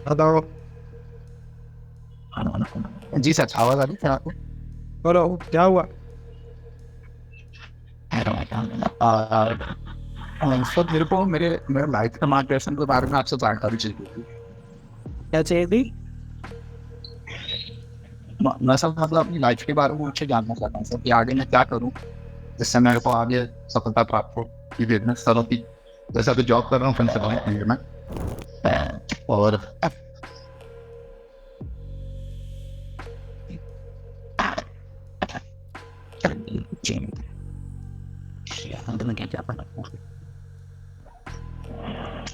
बताओ। जी सर, आवाज आ रही है आपको? बोलो क्या हुआ। सर मेरे को मेरे मेरे लाइफ के मार्गदर्शन के बारे में आपसे जानकारी चाहिए थी। क्या चाहिए थी। मैं सब मतलब अपनी लाइफ के बारे में मुझे जानना चाहता हूँ सर कि आगे मैं क्या करूँ जिससे मेरे को आगे सफलता प्राप्त हो कि बिजनेस करो कि जैसे अभी जॉब कर रहा हूँ फिर से मैं और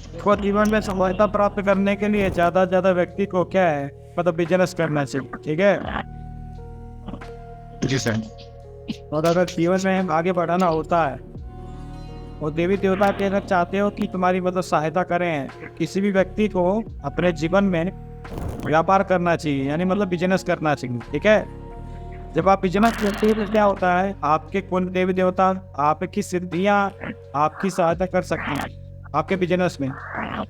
देखो जीवन में सफलता प्राप्त करने के लिए ज्यादा से ज्यादा व्यक्ति को क्या है, मतलब बिजनेस करना चाहिए, ठीक है। जी सर। और अगर जीवन में आगे बढ़ाना होता है और देवी देवता के अगर चाहते हो कि तुम्हारी मतलब सहायता करें, किसी भी व्यक्ति को अपने जीवन में व्यापार करना चाहिए, यानी मतलब बिजनेस करना चाहिए, ठीक है। जब आप बिजनेस करते हैं तो क्या होता है, आपके कुल देवी देवता आपकी सिद्धियां आपकी सहायता कर सकते हैं आपके बिजनेस में।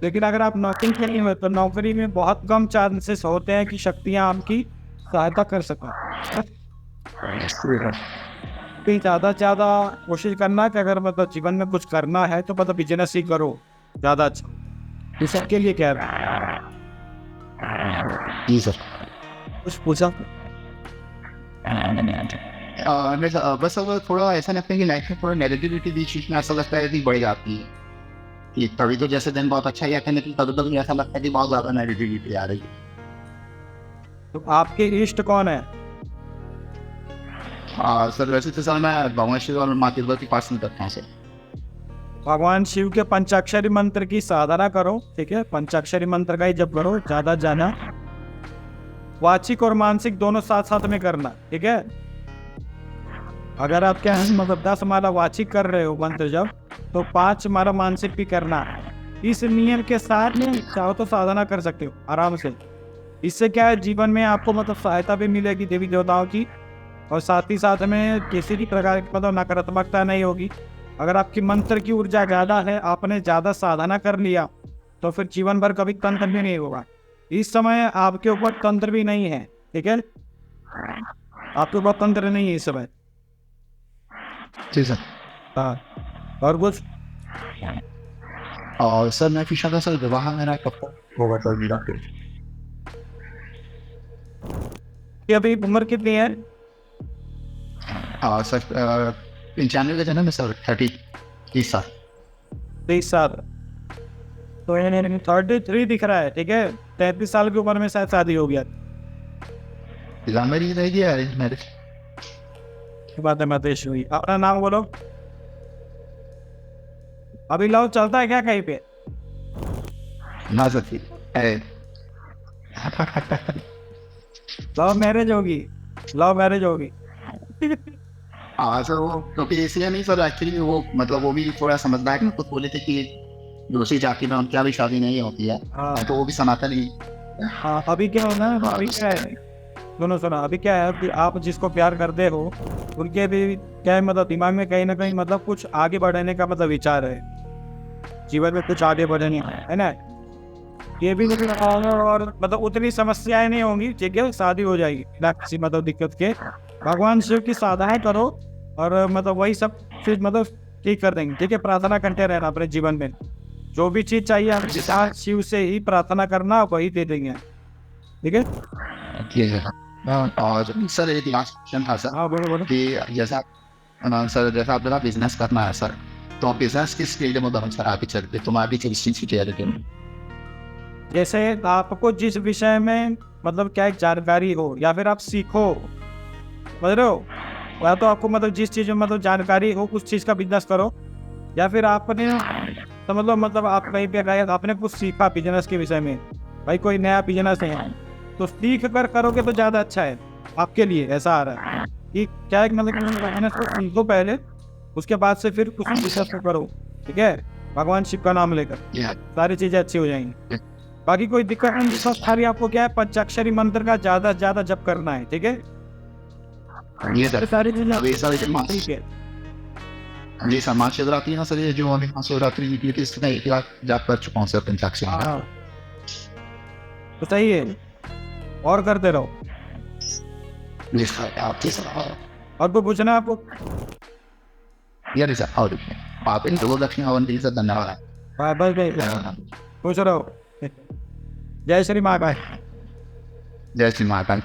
लेकिन अगर आप नौकरी के लिए हो तो नौकरी में बहुत कम चांसेस होते हैं कि शक्तियां आपकी सहायता कर सकें। तो ज़्यादा से ज़्यादा कोशिश करना कि अगर मतलब जीवन में कुछ करना है तो मतलब बिजनेस ही करो ज़्यादा अच्छा। इस सबके लिए कह रहा है। जी सर। कुछ पूछा। बस अब थोड़ा ऐसा लगता है कि लाइफ में थोड़ा नेगेटिविटी भी चीज में ऐसा लगता है कि बढ़ जाती है कि कभी तो जैसे दिन बहुत अच्छा जाता है लेकिन कभी कभी ऐसा लगता है कि बहुत ज्यादा नेगेटिविटी आ रही है। तो आपके इष्ट कौन है। सर वैसे तो सर मैं भगवान शिव और माँ तिब्बत की उपासना करता हूँ सर। भगवान शिव के पंचाक्षरी मंत्र की साधना करो, ठीक है। पंचाक्षरी मंत्र का ही जप करो, ज़्यादा जाना। वाचिक और मानसिक दोनों साथ साथ में करना, ठीक है। अगर आप क्या है मतलब 10 माला वाचिक कर रहे हो मंत्र जब, तो 5 माला मानसिक भी करना है। इस नियम के साथ में चाहो तो साधना कर सकते हो आराम से। इससे क्या है, जीवन में आपको मतलब सहायता भी मिलेगी देवी देवताओं की, और साथ ही साथ में किसी भी प्रकार की मतलब नकारात्मकता नहीं होगी। अगर आपकी मंत्र की ऊर्जा ज़्यादा है, आपने ज़्यादा साधना कर लिया, तो फिर जीवन भर कभी तंत्र भी नहीं होगा। इस समय आपके ऊपर तंत्र भी नहीं है, ठीक है। आपके ऊपर तंत्र नहीं है इस समय। जी सर। हाँ। और कुछ। और सर मैं पूछा था सर विवाह मेरा कब तक होगा सर मेरा फिर। कि अभी उम्र कितनी है। सर 95 का जन्म है सर 30 साल। 23 साल। तो 33 दिख रहा है, ठीक है। 33 साल की उम्र में शायद शादी हो गया। लव मैरिज रहेगी या अरेंज मैरिज। बात है मतेश हुई। अपना नाम बोलो। अभी लव चलता है क्या कहीं पे। ना सर ठीक है। लव मैरिज होगी। लव मैरिज होगी। सर वो क्योंकि इसलिए नहीं सर एक्चुअली वो मतलब वो भी थोड़ा समझदार है, कुछ बोले थे कि दूसरी जाति में उनकी अभी शादी नहीं होती है। हाँ। तो वो भी सनातन ही। हाँ अभी क्या होना है, अभी क्या है, सुनो सुनो, अभी क्या है कि आप जिसको प्यार करते हो उनके भी क्या है मतलब दिमाग में कहीं ना कहीं मतलब कुछ आगे बढ़ने का मतलब विचार है, जीवन में कुछ आगे बढ़ने का, है ना। ये भी मुझे लगा होगा, और मतलब उतनी समस्याएं नहीं होंगी, ठीक है, शादी हो जाएगी बिना किसी मतलब दिक्कत के। भगवान शिव की साधनाएं करो और मतलब वही सब फिर मतलब ठीक कर देंगे, ठीक है। प्रार्थना करते रहना अपने जीवन में, जो भी चीज चाहिए आप शिव से ही प्रार्थना करना, वही दे देंगे, ठीक है। ठीक है और सर एक लास्ट क्वेश्चन था सर हाँ बोलो बोलो। कि जैसा सर जैसा आप जरा बिजनेस करना है सर तो बिजनेस किस फील्ड में बनना सर आप ही चलते तुम आप भी किस चीज की तैयारी करें। जैसे आपको जिस विषय में मतलब क्या एक जानकारी हो या फिर आप सीखो, समझ रहे हो, या तो आपको मतलब जिस चीज में मतलब जानकारी हो उस चीज का बिजनेस करो, या फिर आपने समझ लो मतलब आप कहीं पे गए आपने कुछ सीखा बिजनेस के विषय में, भाई कोई नया बिजनेस है तो सीख कर करोगे तो ज़्यादा अच्छा है आपके लिए। ऐसा आ रहा है कि क्या है कि मतलब बिजनेस को सीखो पहले, उसके बाद से फिर कुछ बिजनेस को करो, ठीक है। भगवान शिव का नाम लेकर सारी चीज़ें अच्छी हो जाएंगी। बाकी कोई दिक्कत नहीं, बस खाली आपको क्या है पंचाक्षरी मंत्र का ज़्यादा से ज़्यादा जप करना है, ठीक है। ये सर सारी चीज़ें अभी सर ठीक है। जी सर महाशिवरात्रि है सर ये जो अभी महाशिवरात्रि निकली थी इसमें 1 लाख जाप कर चुका हूँ सर पंचाक्षरी में। हाँ तो सही है, और करते रहो। Yes, आपके साथ और कोई पूछना है आपको? यार इसे और आप इन दो दक्षिण हवन के लिए धन्यवाद बस भाई, पूछ रहो। जय श्री महाकाल। जय श्री महाकाल।